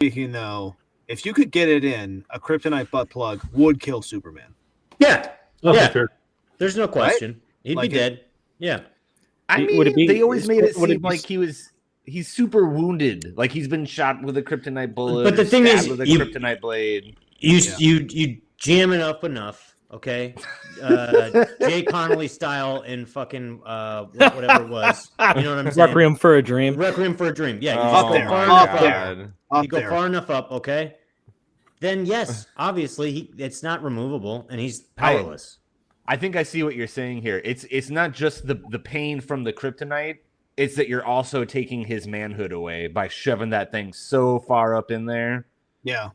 speaking, though, if you could get it in, a kryptonite butt plug would kill Superman. Yeah. Oh, Yeah. sure. There's no question. Right? He'd Like be dead. Yeah. I Would it mean, be- they always made it would it seem be- like he's super wounded, like he's been shot with a kryptonite bullet. But the or thing is, stabbed with a you- kryptonite blade. You jam it up enough, okay? Jay Connolly style in fucking whatever it was. You know what I'm saying? Requiem for a Dream. Requiem for a Dream. Yeah, you Up just there, go far up enough there. up. You go far enough up, okay? Then yes, obviously it's not removable, and he's powerless. I think I see what you're saying here. It's not just the pain from the kryptonite. It's that you're also taking his manhood away by shoving that thing so far up in there. Yeah.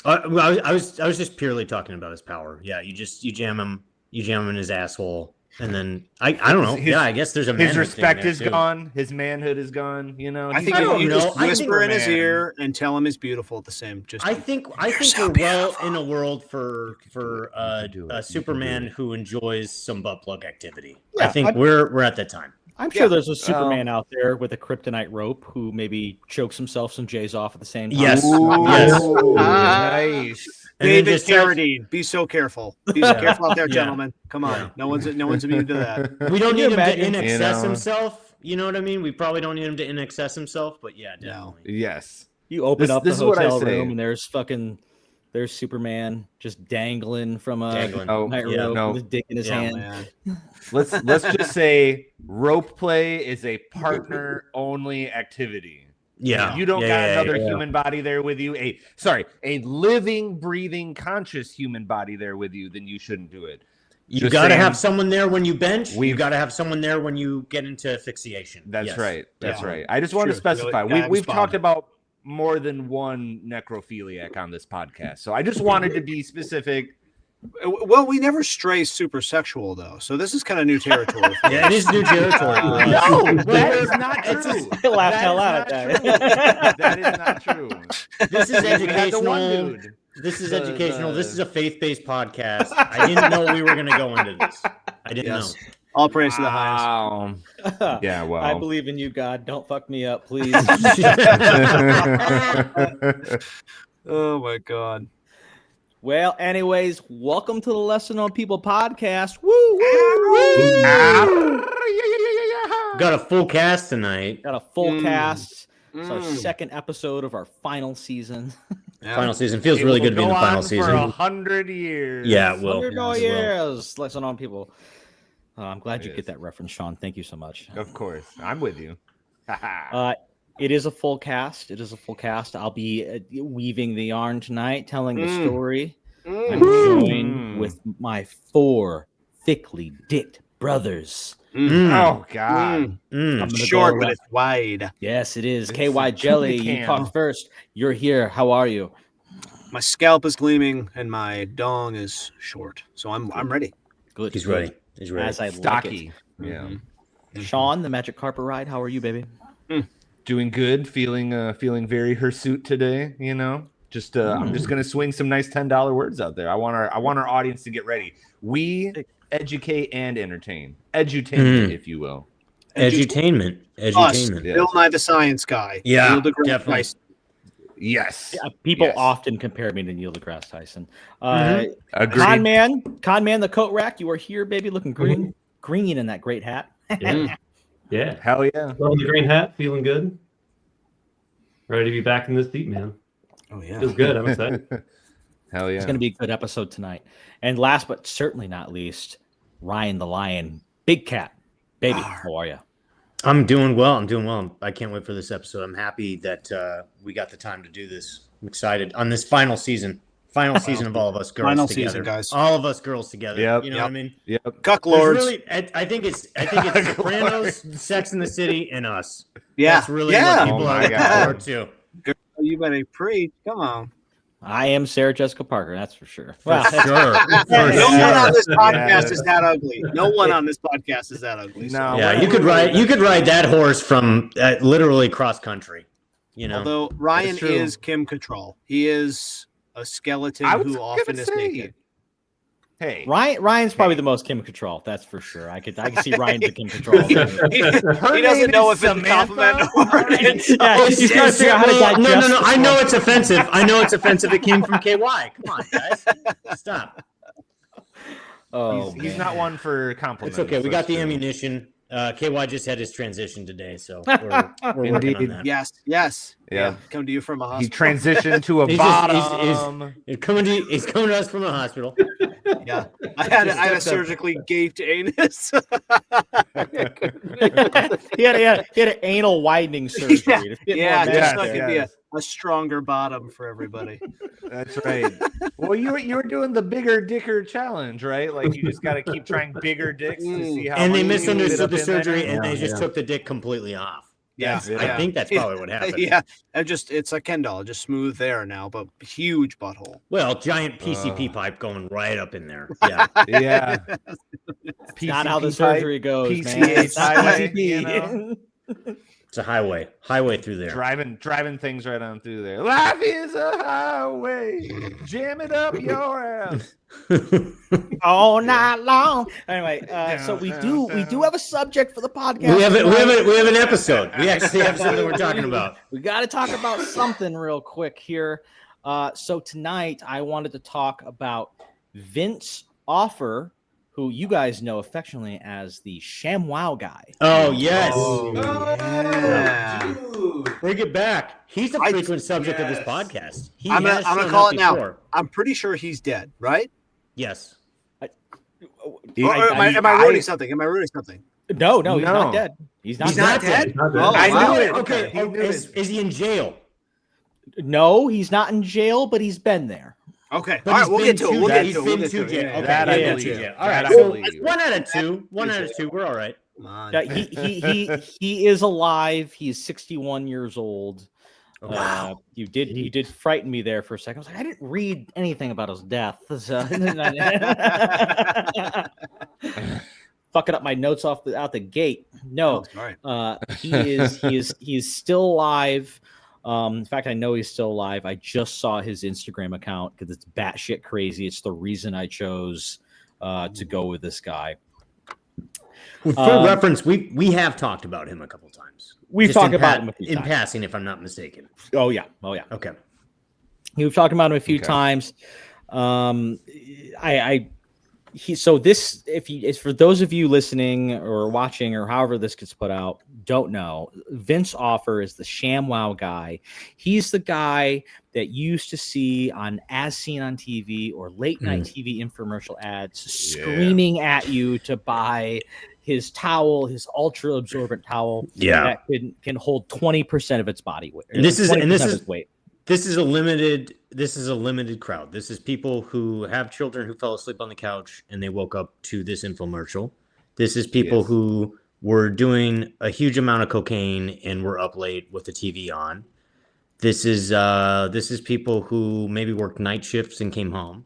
Well, I was just purely talking about his power. Yeah, you jam him in his asshole, and then I don't know. I guess there's a his manhood respect thing there is too. gone. His manhood is gone. You know, I think I don't you know. just I think whisper in his Superman- ear and tell him he's beautiful at the same. Just I think so we're well beautiful. in a world for do it. You can Superman do it. who enjoys some butt plug activity. Yeah, I think we're at that time. I'm sure Yeah. there's a Superman out there with a kryptonite rope who maybe chokes himself some J's off at the same time. Yes. Ooh, Yes. nice. And then David just says- Carradine, be so careful. Be so careful out there, gentlemen. Come on, Yeah. no one's immune to that. We don't Can need you him to imagine? in excess You know? himself. You know what I mean? We probably don't need him to in excess himself, but yeah, definitely. Yes. You open up This the is what I hotel say. room and there's Superman just dangling from a Dangling. Oh, night yeah, rope no. with his dick in his Yeah, hand. Man. Let's just say rope play is a partner only activity. Yeah. If you don't Yeah, got yeah, another yeah. human body there with you, a living, breathing, conscious human body there with you, then you shouldn't do it. You Just got to saying. have someone there when you bench. We've- You got to have someone there when you get into asphyxiation. That's Yes. right. That's Yeah. right. I just want to True. specify. Really gotta We've respond. talked about more than one necrophiliac on this podcast, so I just wanted to be specific. Well, we never stray super sexual though, so this is kind of new territory. For Yeah, it us. is new territory. for us. No, that is not It's true. I laughed That hell is out not at true. that. That is not true. This is We had the one educational. dude. This is The- educational. the- This is a faith-based podcast. I didn't know we were going to go into this. I didn't Yes. know. All praise to the highest. Wow. Yeah, well. I believe in you, God. Don't fuck me up, please. Oh my god. Well, anyways, welcome to the Lesson on People podcast. Woo, woo, woo. Got a full cast tonight. Got a full Mm. cast. It's our Mm. second episode of our final season. Yeah. Final season feels It really will good being go the final on season. for 100 years. Yeah, it will. 100 Yeah, it will. years. Lesson on People. I'm glad you It get is. that reference, Sean. Thank you so much. Of course. I'm with you. It is a full cast. I'll be weaving the yarn tonight, telling the Mm. story. I'm Mm. joined with my 4 thickly dicked brothers. Oh, God. Mm. Mm. I'm gonna Short, go but around- it's wide. Yes, it is. It's KY Jelly, you can. talk first. You're here. How are you? My scalp is gleaming and my dong is short, so I'm ready. Good. He's good. ready. He's ready. As I Stocky. Mm-hmm. Yeah. Sean, the magic carpet ride. How are you, baby? Doing good. Feeling very hirsute today, you know. Just I'm just gonna swing some nice $10 words out there. I want our audience to get ready. We educate and entertain. Edutainment, if you will. Edutainment. Us, Edutainment. Yeah. Bill Nye the Science Guy. Yeah, Neil deGrasse definitely. Tyson. Yes. People Yes. often compare me to Neil deGrasse Tyson. Mhm. Agreed. Con man, the coat rack. You are here, baby, looking green in that great hat. Yeah. Yeah. Hell yeah. Well, the green hat, feeling good. Ready to be back in this deep, man. Oh yeah. Feels good. I'm excited. Hell yeah. It's going to be a good episode tonight. And last but certainly not least, Ryan the Lion, Big Cat, baby. How are you? I'm doing well. I can't wait for this episode. I'm happy that we got the time to do this. I'm excited on this final season. Final season of all of us girls Final together. season, guys. All of us girls together. Yep. You know Yep. what I mean? Yep. Cuck There's lords. really, I think it's Sopranos, Sex in the City, and us. Yeah. That's really Yeah. what people Oh are my looking God. forward to. Girl, you better preach. Come on. I am Sarah Jessica Parker, that's for sure. For Well, sure. For No one sure. on this podcast Yeah. is that ugly. No one on this podcast is that ugly. so- No. Yeah, you could ride that horse from literally cross country. You know, Although Ryan That's true. is Kim Cattrall. He is a skeleton I was who gonna often is say. naked. Hey, Ryan's probably the most Kim Control. That's for sure. I could see Ryan the Kim Control. he doesn't know if it's a compliment or Yeah, he's trying to figure out how to digest. No. I know it's offensive. I know it's offensive. It came from KY. Come on, guys. Stop. Oh, he's not one for compliments. It's okay. We got the true. ammunition. KY just had his transition today, so we're working on that. Yes. Yeah. Come to you from a He hospital. transitioned to a He's bottom. He's coming to us from a hospital. Yeah. I had a surgically gaped anus. he had an anal widening surgery. to fit more Yeah, mass just so there. it could be a stronger bottom for everybody. That's right. Well, you were doing the bigger dicker challenge, right? Like you just got to keep trying bigger dicks to see how. And they much you can fit misunderstood up the in surgery, there. and they just took the dick completely off. Yeah, I think that's probably what happened. Yeah, it's a Ken doll, just smooth there now, but huge butthole. Well, giant PCP pipe going right up in there. Yeah. Yeah. It's not how the PCP pipe, surgery goes, man. PCH It's not highway, PCP. you know? It's a highway through there. Driving things right on through there. Life is a highway. Jam it up your ass. All night long. Anyway, so we do have a subject for the podcast. We have an episode. We actually have something we're talking about. We got to talk about something real quick here. So tonight I wanted to talk about Vince Offer, who you guys know affectionately as the ShamWow Guy. Oh yes. Yeah. Bring it back. He's a frequent subject of this podcast. I'm gonna call it now. I'm pretty sure he's dead, right? Yes. Or am I ruining something? Am I ruining something? No, he's not dead. He's not dead. Not Oh, dead. wow. knew it. Okay. Okay. Is he in jail? No, he's not in jail, but he's been there. Okay. But All right, he's we'll been get to it. to We'll jail. get He's to it. been We'll get to to jail. it. Okay. That I Yeah. believe. All That right. I So believe. 1 out of 2. 1 out of 2. We're all right. Come on. Yeah, he is alive. He's 61 years old. Wow. You did frighten me there for a second. I was like, I didn't read anything about his death. Fucking up my notes out the gate. No, Sorry. he's still alive. In fact, I know he's still alive. I just saw his Instagram account because it's batshit crazy. It's the reason I chose to go with this guy. For reference, we have talked about him a couple times. We've Just talked in about him a few in times. passing, if I'm not mistaken. Oh yeah. Okay. We've talked about him a few Okay. times. So this, if for those of you listening or watching or however this gets put out, don't know, Vince Offer is the ShamWow Guy. He's the guy that you used to see on As Seen on TV or late night TV infomercial ads screaming at you to buy his towel, his ultra absorbent towel that can hold 20% of its body weight. This is weight. This is a limited crowd. This is people who have children who fell asleep on the couch and they woke up to this infomercial. This is people who were doing a huge amount of cocaine and were up late with the TV on. This is people who maybe worked night shifts and came home,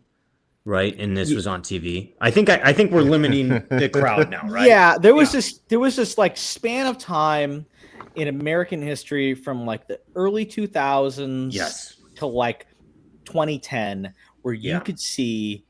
right? And this was on TV. I think we're limiting the crowd now, right? Yeah, there was this like span of time in American history from like the early 2000s to like 2010 where you could see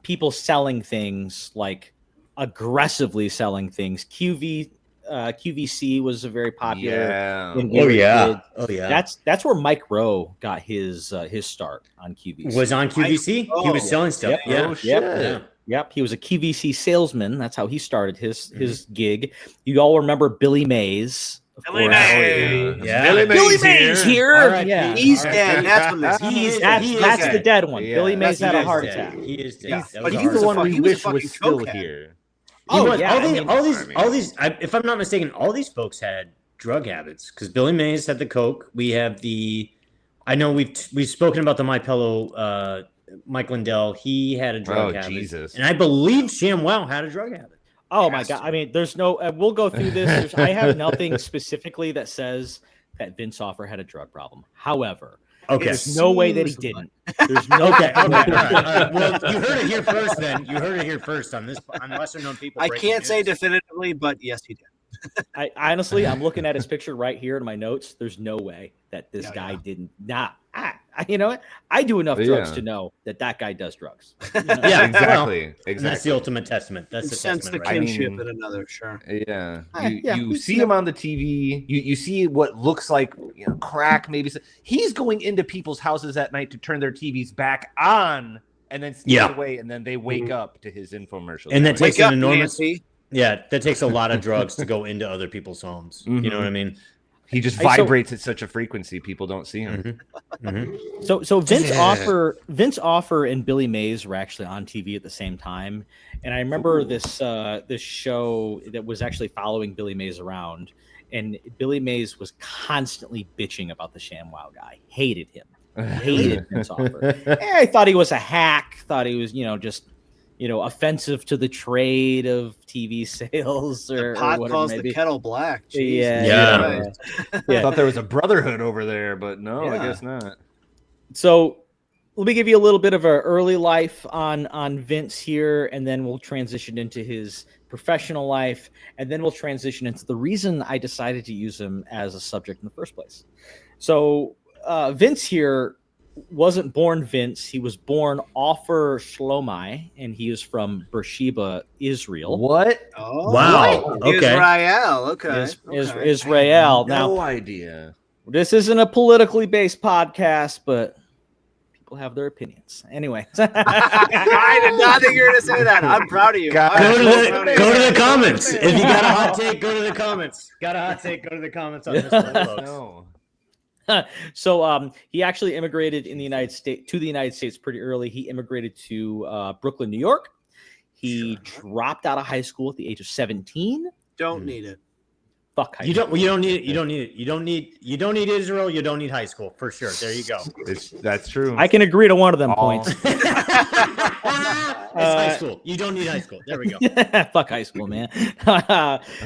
people selling things, like aggressively selling things. QVC was a very popular. When we were kids. That's where Mike Rowe got his start on QVC. Was on QVC. He was selling stuff. Yep. He was a QVC salesman. That's how he started his gig. You all remember Billy Mays. Billy Mays. Yeah. Billy Mays here. Right. Yeah. He's dead. That's when this. That's the dead one. Yeah. Billy Mays had a heart dead. attack. He is dead. Yeah. That But was He's a the hard one attack. we wish fucking was still cokehead. here. All these. If I'm not mistaken, all these folks had drug habits because Billy Mays had the coke. We have the. I know we've spoken about the My Pillow. Mike Lindell, he had a drug habit. Jesus. And I believe ShamWow had a drug habit. Oh my God. I mean, there's no, we'll go through this. I have nothing specifically that says that Vince Offer had a drug problem. However, there's no way that he didn't. There's no Okay. All right. Well, you heard it here first then. You heard it here first on lesser known people. I can't say definitively, but yes, he did. I honestly, I'm looking at his picture right here in my notes. There's no way that this guy didn't. I you know what? I do enough drugs to know that guy does drugs. You know? Yeah, exactly. Well, exactly. That's the ultimate testament. That's the sense testament, the right? kinship in another, sure. Yeah, Yeah, you we've see seen him on the TV. You see what looks like crack. Maybe he's going into people's houses at night to turn their TVs back on, and then sneaks away, and then they wake up to his infomercials. And that takes an enormous. Nancy. Yeah, that takes a lot of drugs to go into other people's homes. You know what I mean? He just vibrates at such a frequency people don't see him. So Vince Offer and Billy Mays were actually on TV at the same time, and I remember this show that was actually following Billy Mays around, and Billy Mays was constantly bitching about the ShamWow Guy, hated him, hated Vince Offer. I thought he was a hack, thought he was just offensive to the trade of TV sales, or the pot whatever calls maybe. the kettle black. Jeez. Yeah. I thought there was a brotherhood over there, but no, I guess not. So let me give you a little bit of an early life on Vince here, and then we'll transition into his professional life, and then we'll transition into the reason I decided to use him as a subject in the first place. So Vince here wasn't born Vince. He was born Offer Shlomai, and he is from Beersheba, Israel. What? Oh, Wow. Okay. Israel. Okay. Israel. No Now, idea. this isn't a politically based podcast, but people have their opinions. Anyway. I did not think you were going to say that. I'm proud of you. Go to the comments. If you got a hot take, go to the comments. Got a hot take, go to the comments on this one, folks. No. So he actually immigrated to the United States pretty early. He immigrated to Brooklyn, New York. He dropped out of high school at the age of 17. Don't need it. Fuck high You school. don't need it. You don't need it. You don't need Israel. You don't need high school for sure. There you go. That's true. I can agree to one of them points. It's high school. You don't need high school. There we go. Fuck high school, man.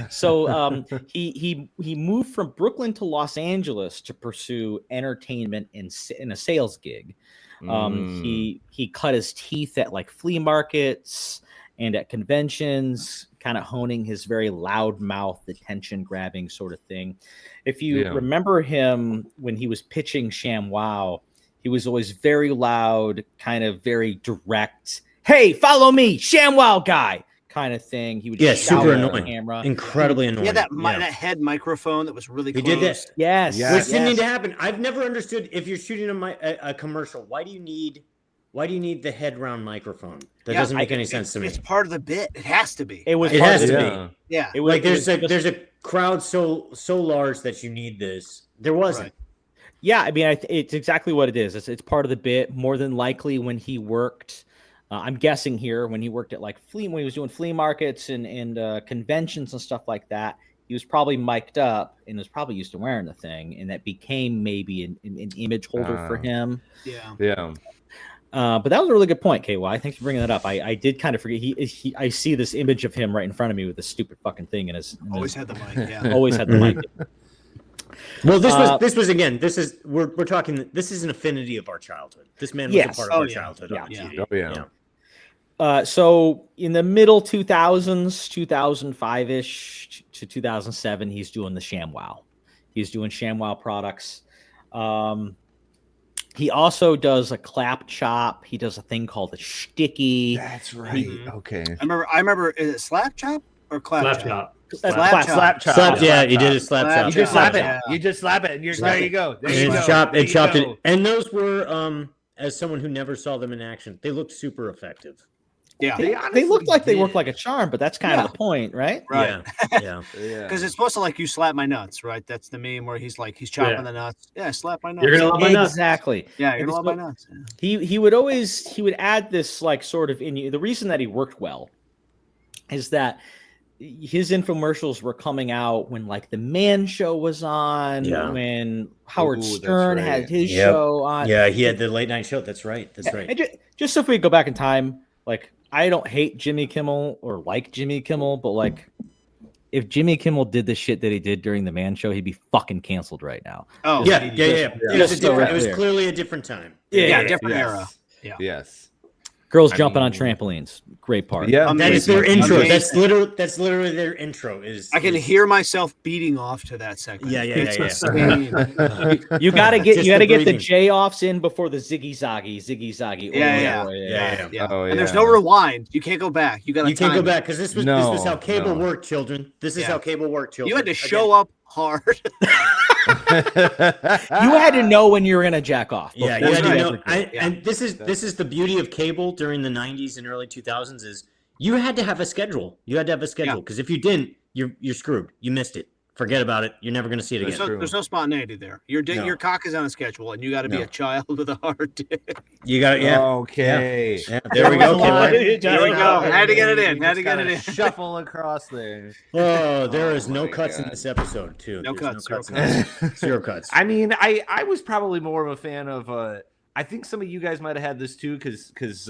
So he moved from Brooklyn to Los Angeles to pursue entertainment in a sales gig. He cut his teeth at like flea markets and at conventions, kind of honing his very loud mouth, attention grabbing sort of thing. If you remember him when he was pitching ShamWow, he was always very loud, kind of very direct. Hey, follow me, ShamWow Guy, kind of thing. He would just super shout at annoying, the camera. incredibly annoying. Yeah, that head microphone that was really close. He did that. Yes. Which didn't need to happen. I've never understood if you're shooting a commercial, why do you need the head round microphone? That doesn't make any sense to me. It's part of the bit. It has to be. It has to be. Yeah. It was, like there's a crowd so large that you need this. There wasn't. Right. Yeah, I mean, it's exactly what it is. It's part of the bit. More than likely, when he worked, I'm guessing here, when he worked at when he was doing flea markets and conventions and stuff like that, he was probably mic'd up and was probably used to wearing the thing, and that became maybe an image holder for him. Yeah. But that was a really good point, KY. Thanks for bringing that up. I did kind of forget. I see this image of him right in front of me with this stupid fucking thing in his. Always had the mic. Yeah. Always had the mic. Well, this was again. We're talking. This is an affinity of our childhood. This man was a part of our childhood. On TV. So in the middle 2000s, 2005-ish to 2007, he's doing the ShamWow. He's doing ShamWow products. He also does a clap chop. He does a thing called a sticky. That's right. Okay. I remember. Is it slap chop or clap chop? Slap chop. Yeah, he did a slap chop. You just slap it. You just slap it, and there you go. There you go. Chopped it. And those were, as someone who never saw them in action, they looked super effective. Yeah, they looked like they worked like a charm, but that's kind of the point, right? Right. Yeah. Because it's supposed to like you slap my nuts, right? That's the meme where he's chopping the nuts. Yeah, slap my nuts. You're gonna love my nuts. Exactly. Yeah, you're gonna love my nuts. Yeah. He would add this sort of the reason that he worked well is that his infomercials were coming out when the Man Show was on, when Howard Stern had his show on. Yeah, he had the late night show. That's right. And just if we go back in time, I don't hate Jimmy Kimmel or like Jimmy Kimmel, but if Jimmy Kimmel did the shit that he did during the Man Show, he'd be fucking canceled right now. Oh, yeah. It was clearly a different time. Yeah, different era. Yeah. Yes. Girls jumping on trampolines. Great part. Yeah, that is their intro. Amazing. That's literally their intro. I can hear myself beating off to that segment. Yeah. You gotta get the breathing. J offs in before the ziggy zaggy. Yeah. Oh, And there's no rewind. You can't go back. You can't go back because this was how cable worked, children. This is how cable worked, children. You had to show up hard. You had to know when you were gonna jack off. Yeah, you had to know. And this is the beauty of cable during the 90s and early 2000s is you had to have a schedule. You had to have a schedule because if you didn't, you're screwed. You missed it. Forget about it. You're never going to see it again. There's no spontaneity there. Your cock is on a schedule, and you got to be a child with a hard dick. You got it. Yeah. Okay. Yeah. There we go. There we go. Had to get it in. Shuffle across there. Oh, there is no cuts in this episode, too. No cuts. Zero cuts. I mean, I was probably more of a fan of. I think some of you guys might have had this too, because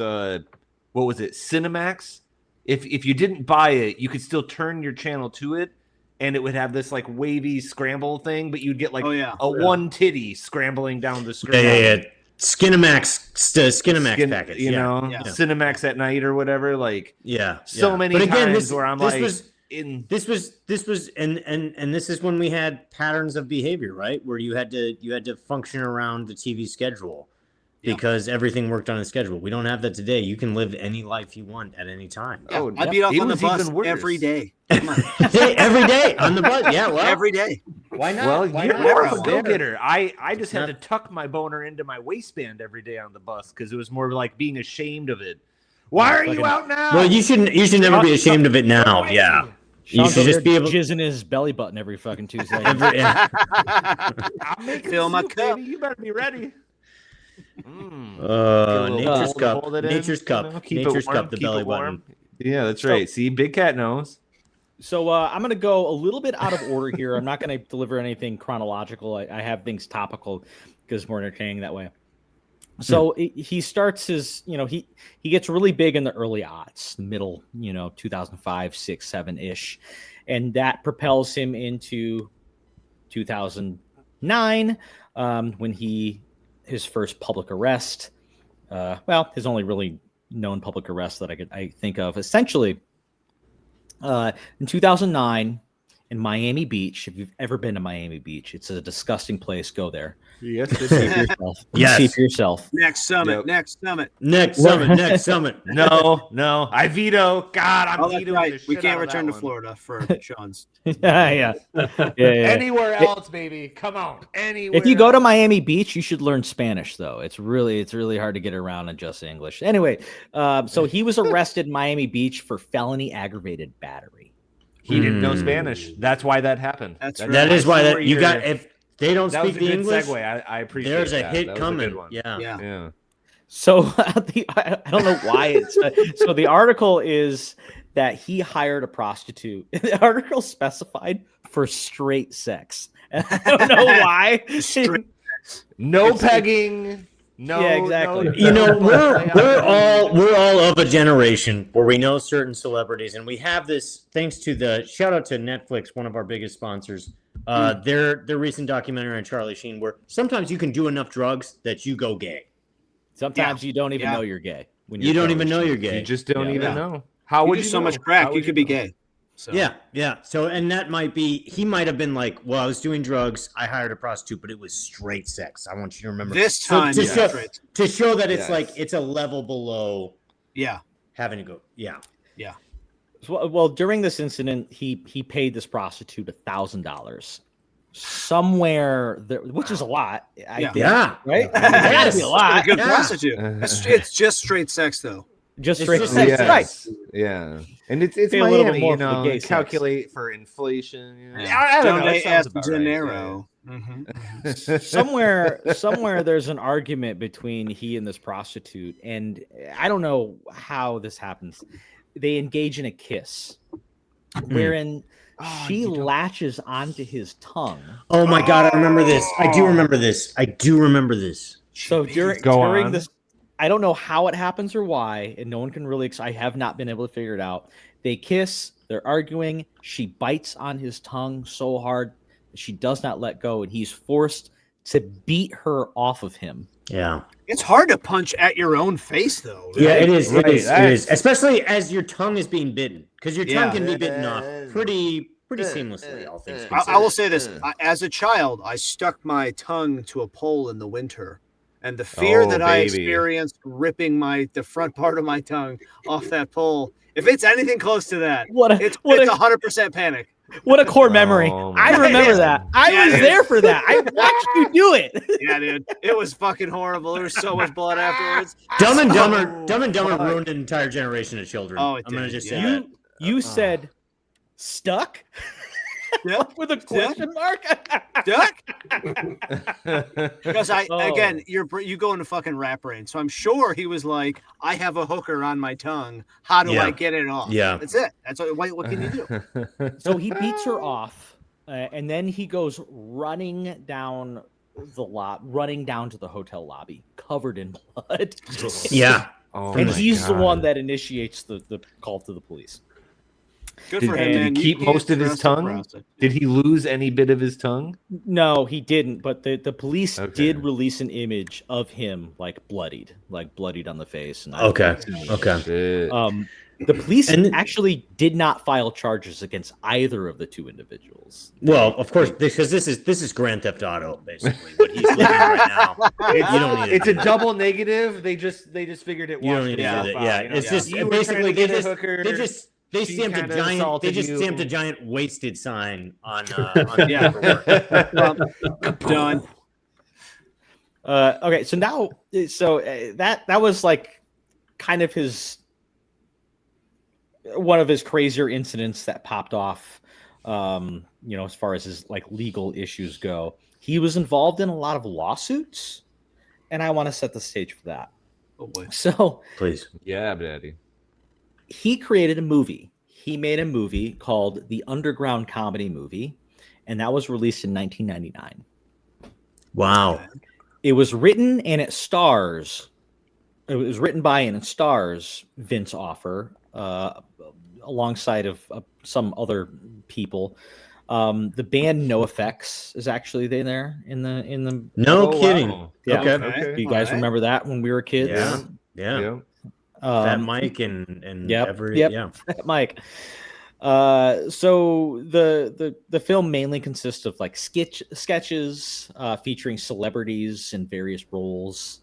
what was it, Cinemax? If you didn't buy it, you could still turn your channel to it, and it would have this like wavy scramble thing, but you'd get like one titty scrambling down the screen. Yeah. Skinemax package. You know, Cinemax at night or whatever. Like, so many times where I'm this was and this is when we had patterns of behavior, right? Where you had to function around the TV schedule. Because everything worked on a schedule. We don't have that today. You can live any life you want at any time. Yeah, I beat off on the bus every day. Every day on the bus. Yeah, well, every day. Why not? Well, Why you're not? more of a go-getter. I just had to tuck my boner into my waistband every day on the bus because it was more like being ashamed of it. Why are you out now? Well, you should never be ashamed of it now. Yeah. You should just be able to jizz in his belly button every fucking Tuesday. I'm making fill my cup. Baby. You better be ready. Nature's cup. Nature's cup. Nature's cup. The belly button. Yeah, that's right. See, Big Cat knows. So I'm going to go a little bit out of order here. I'm not going to deliver anything chronological. I have things topical because it's more entertaining that way. So he starts his, he gets really big in the early aughts, the middle, 2005, 6, 7 ish, and that propels him into 2009 when his first public arrest. His only really known public arrest that I think of, essentially, in 2009 in Miami Beach. If you've ever been to Miami Beach, it's a disgusting place. Go there. Yes, see for yourself. Yes. See for yourself. Next summit. Yep. Next summit. Next summit. No. I veto. God, I'm vetoing right. the shit We can't out of return that to one. Florida for Sean's. Yeah. Anywhere else, baby. Come on. Anywhere. If you go to Miami Beach, you should learn Spanish, though. It's really hard to get around in just English. Anyway, so he was arrested in Miami Beach for felony aggravated battery. He didn't know Spanish. That's why that happened. That is why you got. If they don't that speak was a the good English, segue. I appreciate there's a that. hit That was coming. a good one. Yeah. So I don't know why it's so the article is that he hired a prostitute. The article specified for straight sex. And I don't know why. No pegging. No, yeah, exactly. We're all of a generation where we know certain celebrities, and we have this thanks to the shout out to Netflix, one of our biggest sponsors. Their recent documentary on Charlie Sheen, where sometimes you can do enough drugs that you go gay. Sometimes you don't even know you're gay. When you don't even know you're gay. You just don't even know. How would you do so know? much crack? You could be gay. So. Yeah. So, and that he might have been like, well, I was doing drugs. I hired a prostitute, but it was straight sex. I want you to remember this time to show that it's like, it's a level below. Yeah. Having to go. Yeah. Well, during this incident, he paid this prostitute $1,000 somewhere there, which is a lot. I think, right? That's a lot. A good prostitute. It's just straight sex, though. Just straight sex, right? Yeah, and it's Pay Miami, a little bit more for the gay calculate sex. For inflation. I don't know. That sounds dinero. Somewhere there's an argument between he and this prostitute, and I don't know how this happens. They engage in a kiss, wherein she latches onto his tongue. Oh my God, I remember this. I do remember this. So during this, I don't know how it happens or why, and no one can really. I have not been able to figure it out. They kiss. They're arguing. She bites on his tongue so hard that she does not let go, and he's forced to beat her off of him. Yeah. It's hard to punch at your own face, though. Right? Yeah, it is. Right, It is. Especially as your tongue is being bitten, because your tongue can be bitten off pretty seamlessly. All things considered. I will say this: as a child, I stuck my tongue to a pole in the winter, and the fear that I experienced ripping the front part of my tongue off that pole. If it's anything close to that, it's 100% panic. What a core memory. I remember that. I was there for that. I watched you do it. Yeah, dude. It was fucking horrible. There was so much blood afterwards. Dumb and Dumber ruined an entire generation of children. Oh, I'm going to just say that. You said stuck? Yep. With a question mark? Duck? Because again, you go into fucking rat brain. So I'm sure he was like, I have a hooker on my tongue. How do I get it off? Yeah. That's it. That's what can you do? So he beats her off, and then he goes running down to the hotel lobby, covered in blood. Yeah. And he's the one that initiates the call to the police. Good for him, man. Did he keep most of his tongue? Did he lose any bit of his tongue? No, he didn't. But the police did release an image of him bloodied on the face. And Okay. The police actually did not file charges against either of the two individuals. Well, of course, because this is Grand Theft Auto, basically. What he's looking right now. You don't need it's a double negative. They just figured it. You don't need to do that. Yeah, it's just basically they stamped a giant wasted sign on paperwork. Done. Okay, so now, that was kind of one of his crazier incidents that popped off. As far as his legal issues go, he was involved in a lot of lawsuits, and I want to set the stage for that. Oh boy! So please, yeah, daddy. He created a movie. He made a movie called The Underground Comedy Movie, and that was released in 1999. Wow. It was written and it stars. It was written by and it stars Vince Offer, alongside of some other people. The band NoFX is actually there in the. No kidding. Wow. Yeah. Okay. You guys remember that when we were kids? Yeah. Fat Mike and Fat Mike. So the film mainly consists of sketches featuring celebrities in various roles.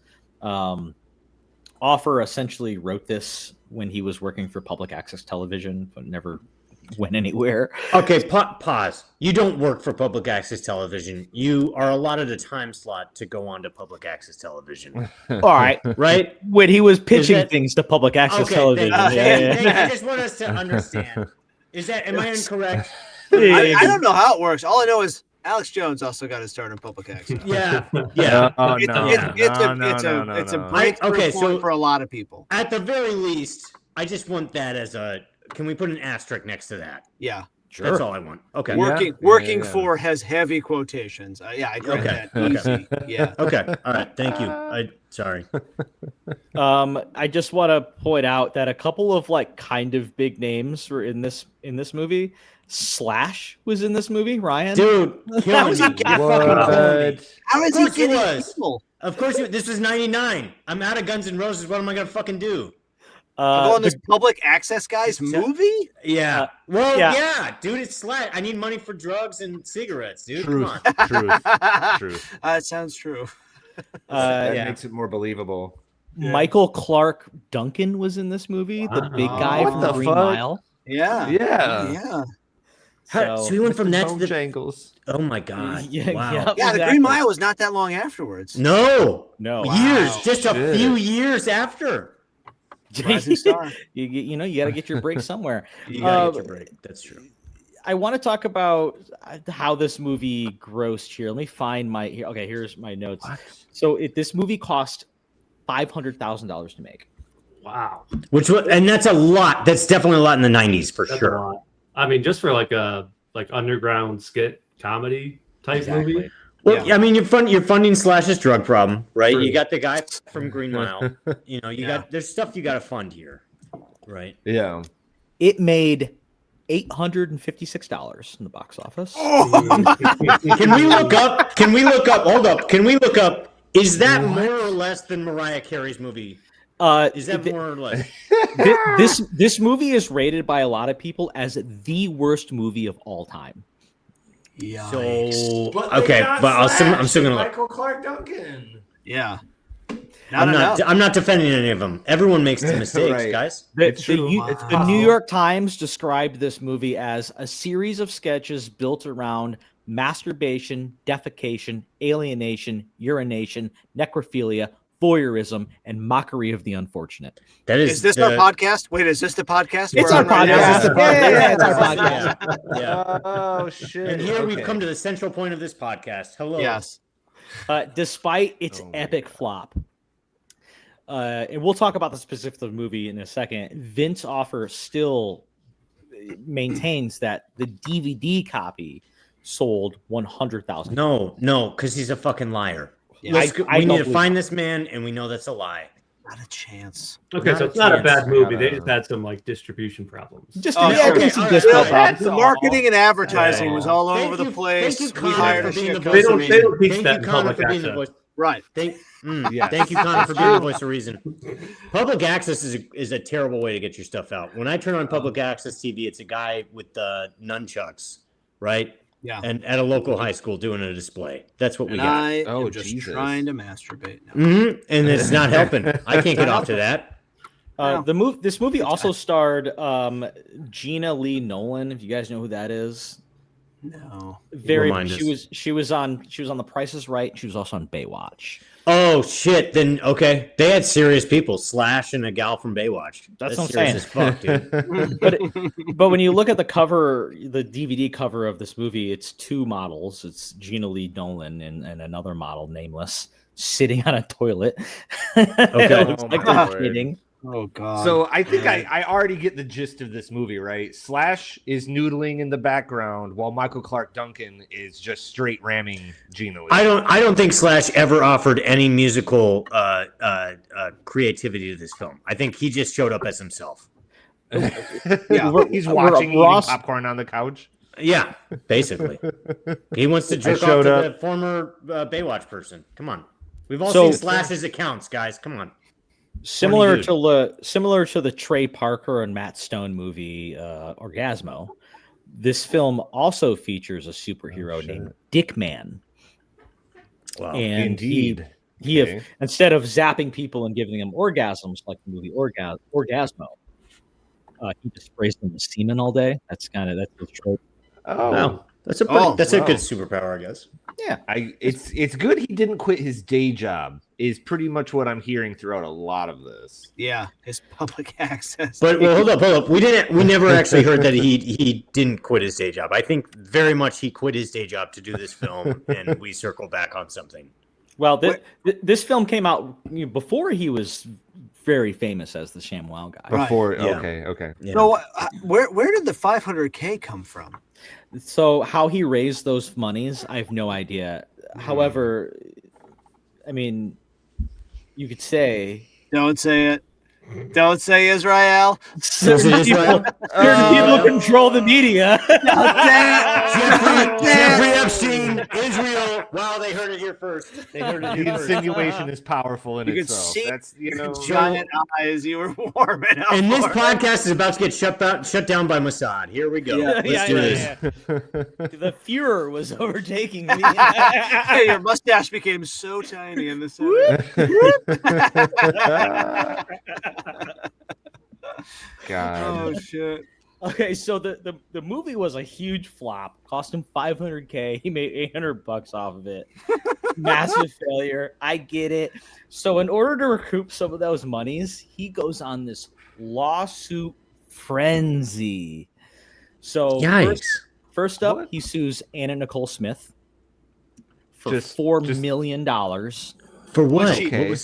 Offer essentially wrote this when he was working for public access television, but never went anywhere. Okay, pause. You don't work for public access television. You are allotted a time slot to go on to public access television. All right. Right? When he was pitching things to public access television. I just want us to understand. Am I incorrect? I don't know how it works. All I know is Alex Jones also got his start in public access. Yeah. It's a breakthrough point for a lot of people. At the very least, I just want that as a. Can we put an asterisk next to that? Yeah. Sure. That's all I want. Okay. Working for has heavy quotations. I grant that easy. Yeah. Okay. All right. Thank you. Sorry. I just want to point out that a couple of kind of big names were in this movie. Slash was in this movie. Ryan, dude, how is he getting people? Of course, this was '99. I'm out of Guns N' Roses. What am I gonna fucking do? Go on this public access guy's movie? Yeah. Well, yeah, dude, it's Slash. I need money for drugs and cigarettes, dude. Truth. Come on. Truth. That sounds true. That makes it more believable. Yeah. Michael Clark Duncan was in this movie, the big guy from Green Mile. Yeah. So he went from that to the Jangles. Oh my god! Wow. The Green Mile was not that long afterwards. No. Wow. Years, just a few years after. Rising star. You got to get your break somewhere. You got to get your break. That's true. I want to talk about how this movie grossed here. Let me find here's my notes. What? So this movie cost $500,000 to make. Wow. And that's a lot. That's definitely a lot in the 90s for sure. I mean, just for a underground skit comedy type movie. Well, yeah. I mean, you're funding Slash's drug problem, right? True. You got the guy from Green Mile. There's stuff you got to fund here, right? Yeah. It made $856 in the box office. Can we look up? Hold up. Can we look up Is that more or less than Mariah Carey's movie? Is that more or less? This movie is rated by a lot of people as the worst movie of all time. Yikes. So But I'm still gonna look. Michael Clark Duncan. Yeah. I'm not defending any of them. Everyone makes the mistakes, guys. The New York Times described this movie as a series of sketches built around masturbation, defecation, alienation, urination, necrophilia, voyeurism, and mockery of the unfortunate. Is this our podcast? Wait, is this the podcast? It's our podcast. Yeah, it's our podcast. Yeah. Oh shit! And here we've come to the central point of this podcast. Hello. Yes. Despite its epic flop, and we'll talk about the specifics of the movie in a second, Vince Offer still maintains that the DVD copy sold 100,000. No, because he's a fucking liar. Yeah. We need to find this man, and we know that's a lie. Not a chance. Okay, so it's not a bad movie. They just had some like distribution problems. The marketing and advertising was all over the place. Thank you, We hired a shit. They don't teach that in public access. Right. Thank you, Connor, for being the voice of reason. Public access is a terrible way to get your stuff out. When I turn on public access TV, it's a guy with nunchucks, right? Yeah. And at a local high school doing a display. That's what we got. I am just trying to masturbate now. Mm-hmm. And it's not helping. I can't get off to that. This movie also starred Gina Lee Nolan. If you guys know who that is. No. She was on The Price is Right. She was also on Baywatch. Oh shit! Then okay, they had serious people. Slash and a gal from Baywatch. That's what I'm serious saying. As fuck, dude. but when you look at the cover, the DVD cover of this movie, it's two models. It's Gina Lee Nolan and another model, nameless, sitting on a toilet. Okay. Looks like they're kidding. Oh god. So I think I already get the gist of this movie, right? Slash is noodling in the background while Michael Clark Duncan is just straight ramming Gina Lee. I don't think Slash ever offered any musical creativity to this film. I think he just showed up as himself. Yeah, he's watching eating popcorn on the couch. Yeah, basically. He wants to jerk off to the former Baywatch person. Come on. We've all seen Slash's accounts, guys. Come on. Similar to the Trey Parker and Matt Stone movie Orgasmo, this film also features a superhero named Dickman. Wow, and indeed. He instead of zapping people and giving them orgasms like the movie Orgasmo, he just sprays them with semen all day. That's the trope. Oh, wow. That's a good superpower, I guess. Yeah, it's good he didn't quit his day job. Is pretty much what I'm hearing throughout a lot of this. Yeah, his public access. But hold up. We never actually heard that he didn't quit his day job. I think very much he quit his day job to do this film, and we circle back on something. Well, this film came out before he was very famous as the ShamWow Guy. Before, right. Okay. Yeah. So where did the $500K come from? So how he raised those monies, I have no idea. However, I mean, you could say... Don't say it. Don't say Israel. Certain people control the media. Jeffrey Epstein, Israel. Wow, they heard it here first. The insinuation is powerful in you itself. That's giant eyes. You were warming up. And this podcast is about to get shut down by Mossad. Here we go. Let's do this. The Fuhrer was overtaking me. Hey, your mustache became so tiny in the center. God. Oh shit. Okay, so the movie was a huge flop. Cost him $500K. He made $800 off of it. Massive failure. I get it. So in order to recoup some of those monies, he goes on this lawsuit frenzy. So first up, he sues Anna Nicole Smith for $4 million. For what? Okay.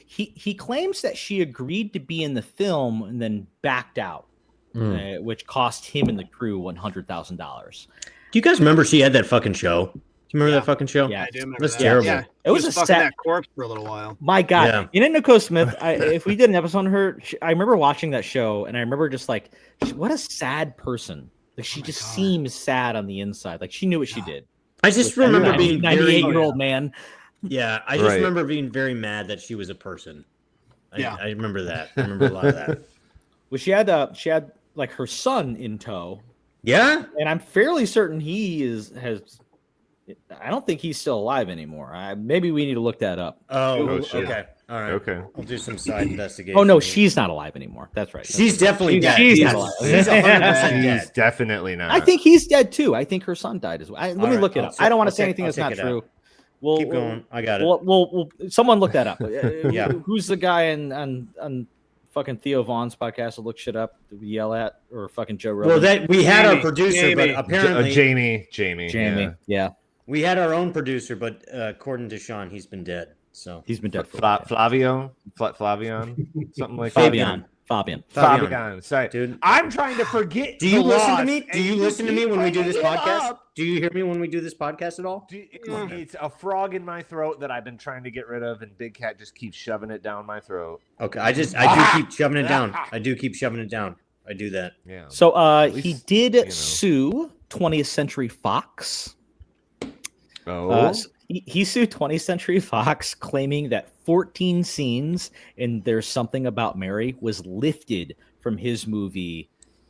He claims that she agreed to be in the film and then backed out, which cost him and the crew $100,000. Do you guys remember she had that fucking show? Do you remember that fucking show? Yeah, I do remember That's that. terrible. Yeah. It was a fucking set. that corpse for a little while. My God, Yeah. Anna Nicole Smith. If we did an episode on her, I remember watching that show, and I remember just like, what a sad person. Like she just seems sad on the inside. Like she knew what she did. I just remember being 98-year-old man. Yeah, I just remember being very mad that she was a person. I remember that. I remember a lot of that. Well, she had like her son in tow. Yeah, and I'm fairly certain has. I don't think he's still alive anymore. Maybe we need to look that up. Oh, okay. All right. Okay. I'll do some side investigation. Oh no, she's not alive anymore. That's right. She's definitely dead. She's not alive. She's 100% dead. She's definitely not. I think he's dead too. I think her son died as well. Let me look it up. I don't want to say anything that's not true. We'll keep going. I got it. We'll someone look that up. Yeah. Who's the guy on fucking Theo Vaughn's podcast to look shit up, to yell at, or fucking Joe Rogan? Well, we had our producer, but apparently Jamie. Yeah. We had our own producer, but according to Sean, he's been dead. So he's been dead for Flavion, something like Fabian. Sorry, dude. I'm trying to forget. Do you listen to me? Do you listen to me when we do this podcast? Do you hear me when we do this podcast at all? It's a frog in my throat that I've been trying to get rid of, and Big Cat just keeps shoving it down my throat. Okay, I do keep shoving it down. I do keep shoving it down. I do that. Yeah. So he did sue 20th Century Fox. He sued 20th Century Fox, claiming that 14 scenes in There's Something About Mary was lifted from his movie,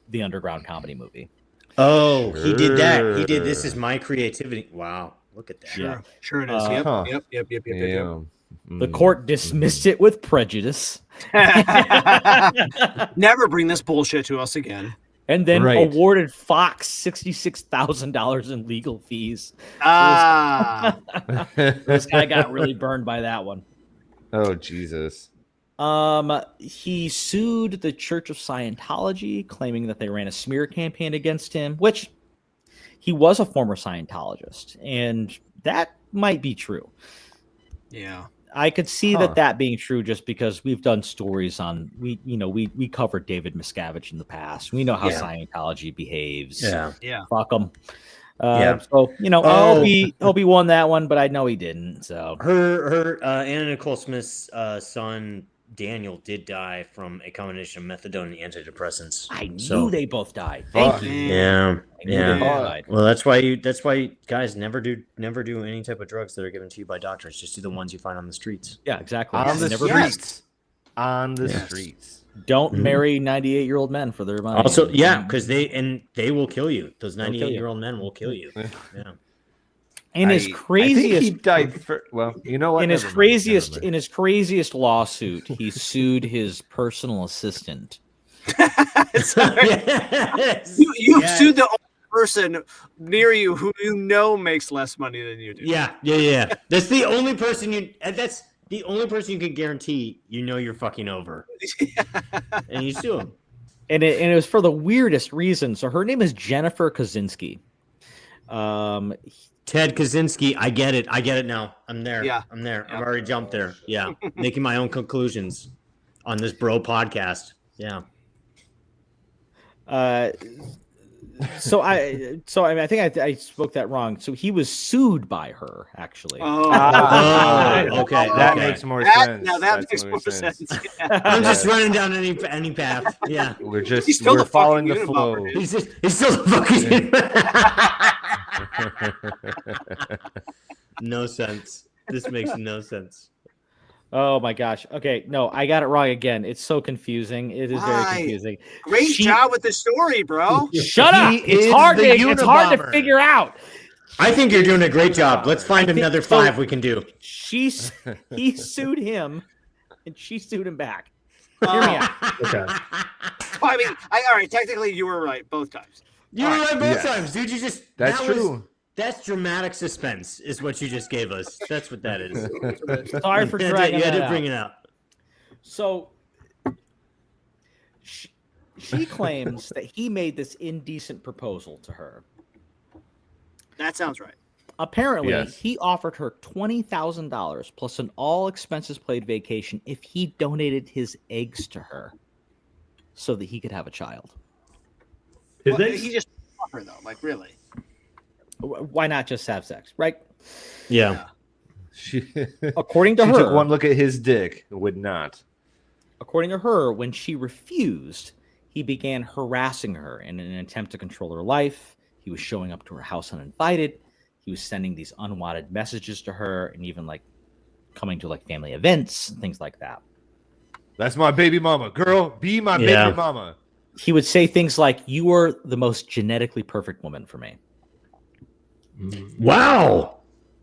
the underground comedy movie. Oh, he did that. He did This Is My Creativity. Wow. Look at that. Sure it is. Yep. The court dismissed it with prejudice. Never bring this bullshit to us again. And then awarded Fox $66,000 in legal fees. This guy got really burned by that one. Oh, Jesus. He sued the Church of Scientology, claiming that they ran a smear campaign against him, which he was a former Scientologist, and that might be true. Yeah. I could see that being true just because we've done stories on we covered David Miscavige in the past. We know how Scientology behaves. Yeah. Fuck them. So Obi won that one, but I know he didn't. So her Anna Nicole Smith's son Daniel did die from a combination of methadone and antidepressants. I knew they both died. Thank you. Yeah. Yeah. Well, that's why guys never do any type of drugs that are given to you by doctors. Just do the ones you find on the streets. Yeah, exactly. On the streets. On the streets. Don't marry 98-year-old men for their money. Also, because they will kill you. Those 98-year-old men will kill you. Yeah. And his craziest, I think he died you know what? In his craziest lawsuit, he sued his personal assistant. Yes. You sued the only person near you who you know makes less money than you do. Yeah. That's the only person you can guarantee you're fucking over. And you sue him. And it was for the weirdest reason. So her name is Jennifer Kaczynski. Ted Kaczynski, I get it now. I'm there. Yeah. I'm there. I've already jumped there. Yeah. Making my own conclusions on this bro podcast. Yeah. So I think I spoke that wrong. So he was sued by her, actually. Okay. That makes more sense. Now that makes more sense. Yeah. I'm just running down any path. Yeah. We're following the flow. He's still the fucking No sense. This makes no sense. Oh my gosh. Okay, no, I got it wrong again. It's so confusing. It is very confusing. Great job with the story, bro. Shut up. It's hard to figure out. I think you're doing a great job. Let's find another 5 we can do. He sued him and she sued him back. Hear me out. Okay. I mean, all right, technically you were right both times. You were right both times, dude. That's true. That's dramatic suspense, is what you just gave us. That's what that is. Sorry for dragging that out. You had to bring it out. So she claims that he made this indecent proposal to her. That sounds right. Apparently, he offered her $20,000 plus an all expenses paid vacation if he donated his eggs to her so that he could have a child. He just offered though, like really. Why not just have sex, right? Yeah. According to her, she took one look at his dick. Would not. According to her, when she refused, he began harassing her in an attempt to control her life. He was showing up to her house uninvited. He was sending these unwanted messages to her and even like coming to like family events and things like that. That's my baby mama. Girl, be my baby mama. He would say things like, "You are the most genetically perfect woman for me." Wow.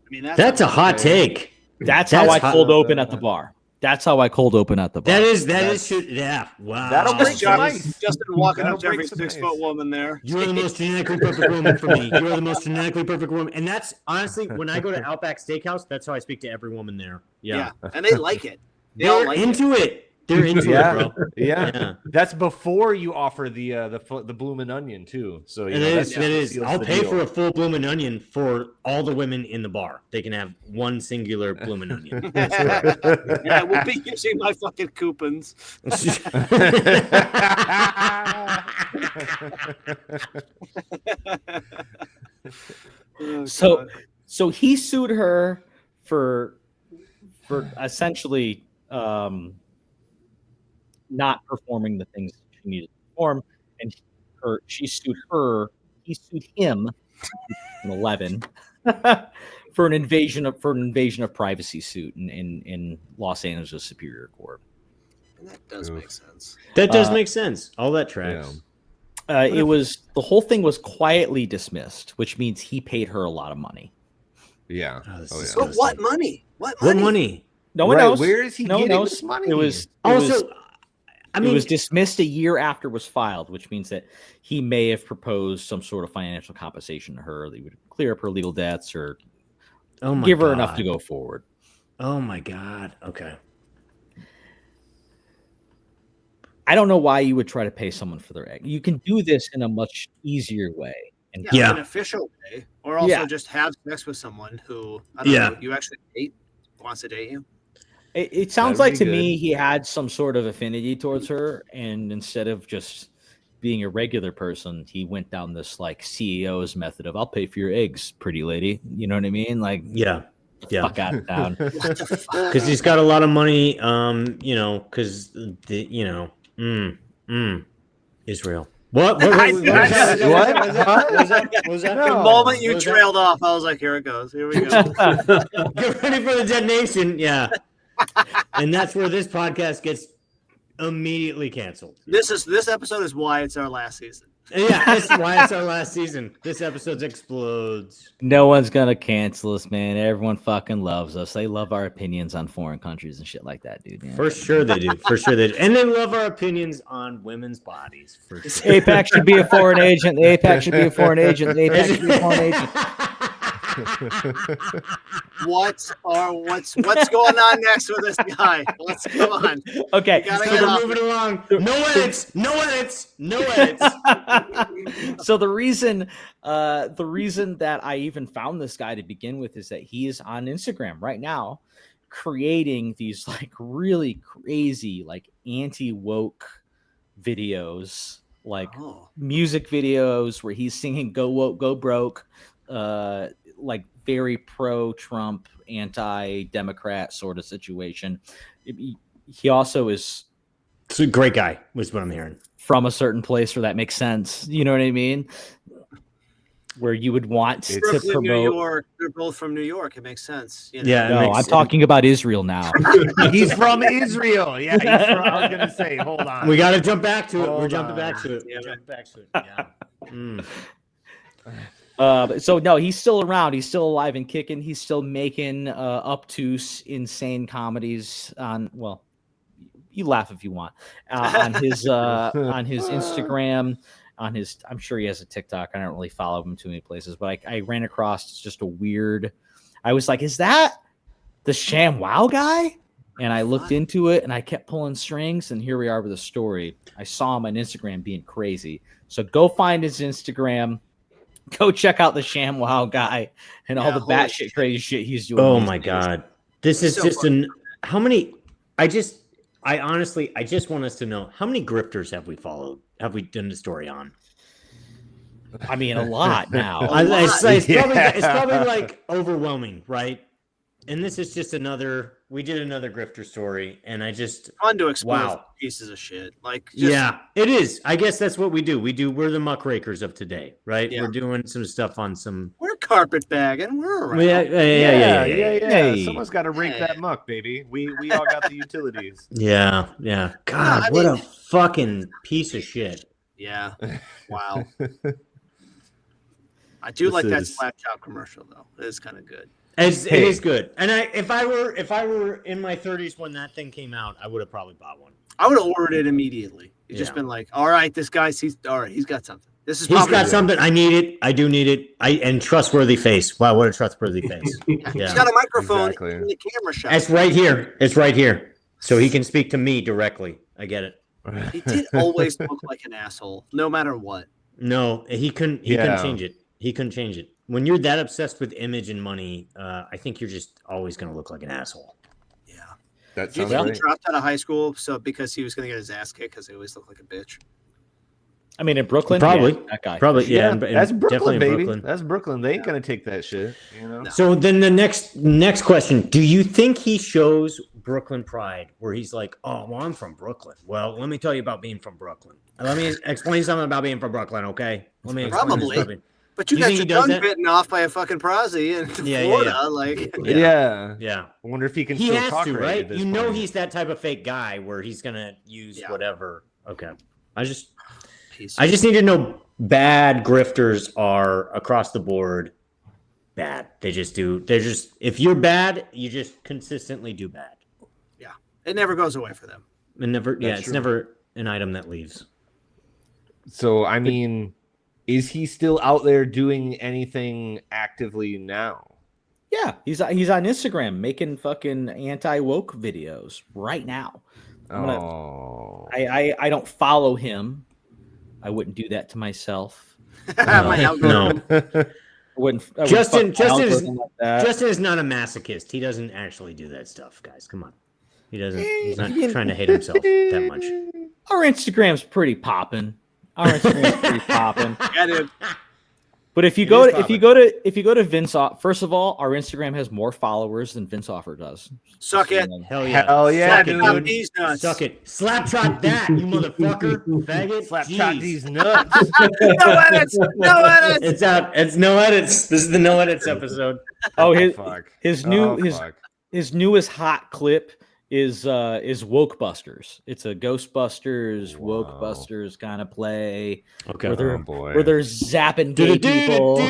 I mean, that's a hot take. That's how I cold open at the bar. That's how I cold open at the bar. That is yeah. Wow. That'll break some ice. Justin walking up to every 6-foot woman there. You are the most genetically perfect woman for me. You are the most genetically perfect woman. And that's honestly, when I go to Outback Steakhouse, that's how I speak to every woman there. Yeah. And they like it. They're into it. They're into it, bro. Yeah. That's before you offer the bloomin' onion too. So it is. I'll pay for a full bloomin' onion for all the women in the bar. They can have one singular bloomin' onion. Yeah, we'll be using my fucking coupons. So he sued her for essentially not performing the things she needed to perform, and he sued him in 2011 for an invasion of privacy suit in Los Angeles Superior Court. And that does make sense. That does make sense. All that tracks. The whole thing was quietly dismissed, which means he paid her a lot of money. Yeah. But what money? What money? No one knows. Where is he getting this money? It was dismissed a year after it was filed, which means that he may have proposed some sort of financial compensation to her. They would clear up her legal debts or give her enough to go forward. Oh my God. Okay. I don't know why you would try to pay someone for their egg. You can do this in a much easier way. An official way, or also just have sex with someone who you actually date, wants to date you. It sounds like to me he had some sort of affinity towards her, and instead of just being a regular person, he went down this like CEO's method of "I'll pay for your eggs, pretty lady." You know what I mean? Like, fuck out of town. Because he's got a lot of money. Because Israel. What? What was that? The moment you trailed off, I was like, "Here it goes. Here we go." Get ready for the detonation. Yeah. And that's where this podcast gets immediately canceled. This episode is why it's our last season. Yeah, that's why it's our last season. This episode explodes. No one's gonna cancel us, man. Everyone fucking loves us. They love our opinions on foreign countries and shit like that, dude. Yeah. For sure they do. And they love our opinions on women's bodies. For sure. APAC should be a foreign agent. APAC should be a foreign agent. APAC should be a foreign agent. What's going on next with this guy? Let's go on. Okay, so moving along. No edits. So the reason that I even found this guy to begin with is that he is on Instagram right now, creating these like really crazy like anti-woke videos, like music videos where he's singing "Go Woke, Go Broke." Like very pro-Trump, anti-Democrat sort of situation. He also is a great guy, was what I'm hearing. From a certain place where that makes sense. You know what I mean? Where you would want to promote. New York. They're both from New York. It makes sense. You know? Yeah, no, I'm talking about Israel now. He's from Israel. Yeah, I was gonna say, hold on. We got to jump back to it. We're jumping back to it. So no, he's still around. He's still alive and kicking. He's still making obtuse, insane comedies on. Well, you laugh if you want. On his Instagram, I'm sure he has a TikTok. I don't really follow him too many places, but I ran across just a weird. I was like, is that the ShamWow Guy? And I looked into it, and I kept pulling strings, and here we are with a story. I saw him on Instagram being crazy. So go find his Instagram. Go check out the ShamWow Guy and all the batshit crazy shit he's doing. Oh my God. This is so just how many? I just want us to know, how many grifters have we followed? Have we done the story on? I mean, a lot now. It's probably like overwhelming, right? And this is just we did another grifter story, and fun to expose pieces of shit. Like, it is. I guess that's what we do. We're the muckrakers of today, right? Yeah. We're doing some stuff on some. We're carpetbag, and we're around. Yeah. Hey. Someone's got to rake that muck, baby. We all got the utilities. Yeah. God, what a fucking piece of shit. Yeah. Wow. I do like that slap chop commercial though. It is kind of good. It is good. And if I were in my 30s when that thing came out, I would have probably bought one. I would have ordered it immediately. It's just been like, all right, this guy's he's got something. He's got something. I need it. I do need it. And trustworthy face. Wow, what a trustworthy face. Yeah. He's got a microphone in the camera shot. It's right here. It's right here. So he can speak to me directly. I get it. He did always look like an asshole, no matter what. No, he couldn't change it. He couldn't change it. When you're that obsessed with image and money, I think you're just always going to look like an asshole. Yeah. That Do you think he dropped out of high school because he was going to get his ass kicked because he always looked like a bitch? I mean, in Brooklyn, probably that guy. Probably, yeah. That's Brooklyn, baby. Brooklyn. That's Brooklyn. They ain't gonna take that shit. You know. No. So then the next question: do you think he shows Brooklyn pride, where he's like, "Oh, well, I'm from Brooklyn. Well, let me tell you about being from Brooklyn. Let me explain something about being from Brooklyn, okay? Let me explain probably." But you got your tongue bitten off by a fucking prosy in Florida, like. Yeah. I wonder if he can. He still has talk to, right? You know, he's that type of fake guy where he's gonna use whatever. Okay. I just need to know bad grifters are across the board bad. They just do. If you're bad, you just consistently do bad. Yeah. It never goes away for them. It's never an item that leaves. So, I mean, is he still out there doing anything actively now? Yeah, he's on Instagram making fucking anti-woke videos right now. I don't follow him. I wouldn't do that to myself. No. Justin is not a masochist. He doesn't actually do that stuff, guys. Come on. He doesn't. He's not trying to hate himself that much. Our Instagram's pretty popping. Yeah, dude. But if you go to Vince Offer, first of all, our Instagram has more followers than Vince Offer does. Suck it. Hell yeah. Hell yeah, dude. Suck it. Slap trot that, you motherfucker. Faggot. Slap trot these nuts. No edits. It's out. It's no edits. This is the no edits episode. Oh, his newest hot clip is Woke Busters. It's a Ghostbusters, Woke Busters kind of play. Okay. Where they're zapping gay people.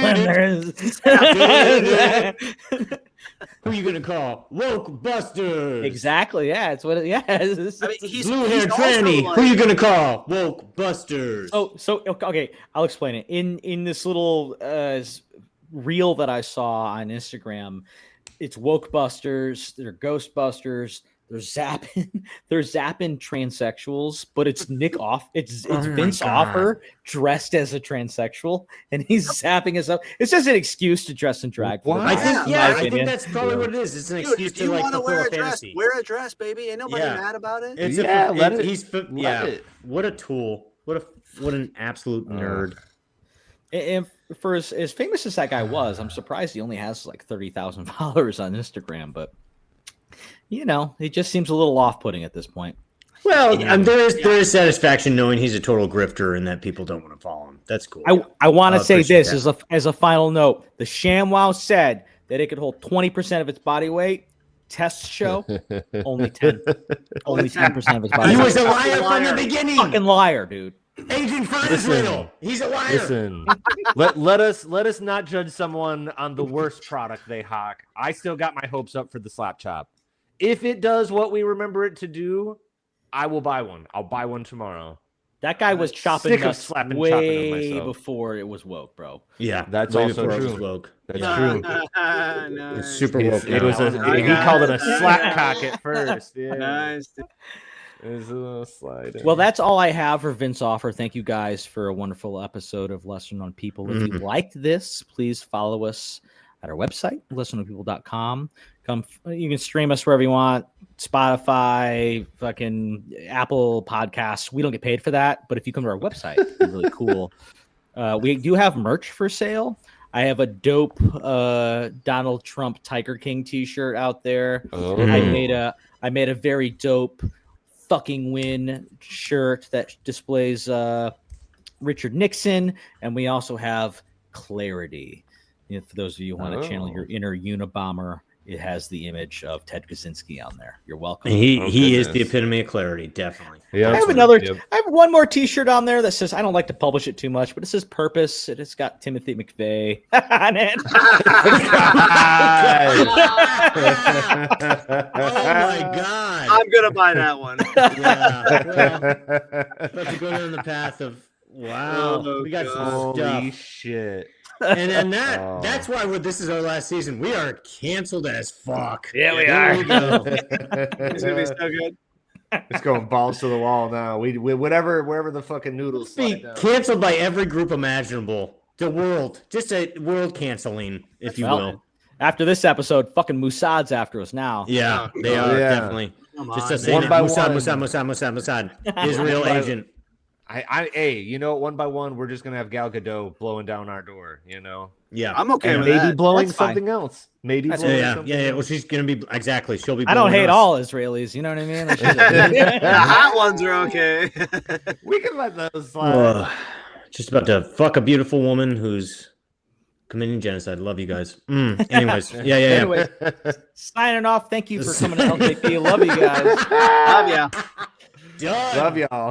Who are you gonna call? Woke Busters. Exactly. Yeah, it's what. I mean, he's blue hair tranny. Who are you gonna call? Woke Busters. So okay, I'll explain it. In this little reel that I saw on Instagram, it's Woke Busters. They're Ghostbusters. They're zapping transsexuals, but it's It's Vince Offer dressed as a transsexual, and he's zapping us up. It's just an excuse to dress in drag. I think that's probably what it is. It's an excuse to like fulfill a fantasy. Wear a dress, baby. Ain't nobody mad about it. Let it. What a tool. What an absolute nerd. And for as famous as that guy was, I'm surprised he only has like 30,000 followers on Instagram, but. It just seems a little off-putting at this point. Well, there is satisfaction knowing he's a total grifter and that people don't want to follow him. That's cool. I want to say this as a final note. The ShamWow said that it could hold 20% of its body weight. Test show, only 10. Only 10% of its body weight. He was a liar from the beginning. Fucking liar, dude. Agent for Israel. He's a liar. Listen, let us not judge someone on the worst product they hawk. I still got my hopes up for the slap chop. If it does what we remember it to do, I will buy one. I'll buy one tomorrow. That guy was chopping us way before it was woke, bro. Yeah, that's also true. Woke. That's true. It's super woke. He called it a slap cock at first. Yeah. Nice. It was a little slide. Well, that's all I have for Vince Offer. Thank you guys for a wonderful episode of Lesser Known People. If you liked this, please follow us at our website, lesserknownpeople.com. You can stream us wherever you want. Spotify, fucking Apple Podcasts. We don't get paid for that, but if you come to our website, it'd be really cool. We do have merch for sale. I have a dope Donald Trump Tiger King t-shirt out there. Oh. I made a very dope fucking win shirt that displays Richard Nixon, and we also have Clarity. For those of you who want to channel your inner Unabomber, it has the image of Ted Kaczynski on there. You're welcome. He is the epitome of clarity, definitely. Yeah, I have one more T-shirt on there that says, I don't like to publish it too much, but it says Purpose. It has got Timothy McVeigh on it. Oh my God! I'm gonna buy that one. Let's go down the path of wow. We got some Holy stuff. shit. And then that's why this is our last season. We are canceled as fuck. Yeah, we are. It's gonna be so good. It's going balls to the wall now. We wherever the fucking noodles be canceled by every group imaginable. The world, just a world canceling, if you will. After this episode, fucking Mossad's after us now. Yeah, they are definitely. Just a one by Mossad, Israel agent. Hey, you know, one by one, we're just gonna have Gal Gadot blowing down our door. You know. Yeah, I'm okay with maybe that. blowing something else. Maybe blowing yeah. Well, she's gonna be exactly. She'll be. I don't hate all Israelis. You know what I mean? The hot ones are okay. We can let those slide. Just about to fuck a beautiful woman who's committing genocide. Love you guys. Anyways, yeah. Anyway, signing off. Thank you for coming to LKP. Love you guys. Love ya. Done. Love y'all.